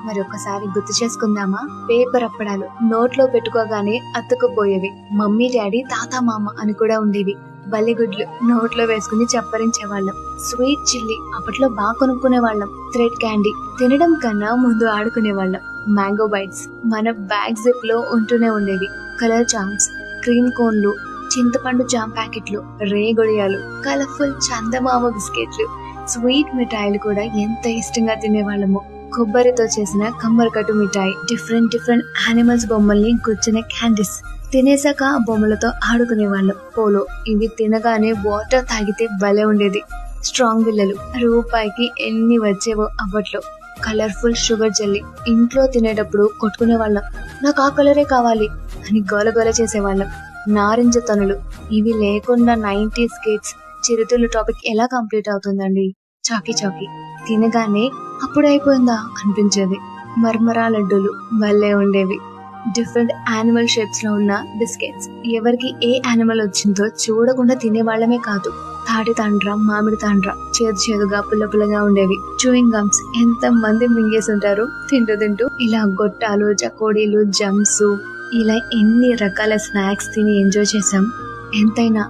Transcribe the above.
మరి ఒక్కసారి గుర్తు చేసుకుందామా? పేపర్ అప్పడాలు నోట్లో పెట్టుకోగానే అతుక్కుపోయేవి. మమ్మీ డాడీ తాత మామ అని కూడా ఉండేవి. బల్లిగుడ్లు నోట్లో వేసుకుని చప్పరించేవాళ్ళం. స్వీట్ చిల్లీ అప్పట్లో బాగా కొనుక్కునే వాళ్ళం. థ్రెడ్ క్యాండీ తినడం కన్నా ముందు ఆడుకునేవాళ్ళం. మ్యాంగో బైట్స్ మన బ్యాగ్ జిప్ లో ఉంటూనే ఉండేవి. కలర్ చాంప్స్, క్రీమ్ కోన్లు, చింతపండు జామ్ ప్యాకెట్లు, రేగొడియాలు, కలర్ఫుల్ చందమామ బిస్కెట్లు, స్వీట్ మిఠాయిలు కూడా ఎంత ఇష్టంగా తినేవాళ్ళము. కొబ్బరితో చేసిన కమ్మరికట్టు మిఠాయి, డిఫరెంట్ యానిమల్స్ బొమ్మల్ని గుచ్చిన క్యాండీస్, తినేసాక ఆ బొమ్మలతో ఆడుకునే వాళ్ళం. పోలో ఇవి తినగానే వాటర్ తాగితే భలే ఉండేది. స్ట్రాంగ్ బిల్లలు రూపాయికి ఎన్ని వచ్చేవో అప్పట్లో. కలర్ఫుల్ షుగర్ జెల్లీ ఇంట్లో తినేటప్పుడు కొట్టుకునే వాళ్ళం. నాకు ఆ కలరే కావాలి అని గోలగోల చేసేవాళ్ళం. నారింజ తనులు ఇవి లేకుండా 90s కిడ్స్ చిరుతిళ్ళు టాపిక్ ఎలా కంప్లీట్ అవుతుందండి? చాకీ చాకీ తినగానే అప్పుడు అయిపోయిందా అనిపించేది. మర్మరా లడ్డూలు భలే ఉండేవి. డిఫరెంట్ యానిమల్ షేప్స్ లో ఉన్న బిస్కెట్స్ ఎవరికి ఏ యానిమల్ వచ్చిందో చూడకుండా తినేవాళ్లమే కాదు. తాటి తాండ్ర, మామిడి తాండ్ర చేదుగా పుల్లగా ఉండేవి. చూయింగ్ గమ్స్ ఎంత మంది మింగేసి ఉంటారు తింటూ. ఇలా గొట్టాలు, చకోడీలు, జమ్స్ ఇలా ఎన్ని రకాల స్నాక్స్ తిని ఎంజాయ్ చేసాం. ఎంతైనా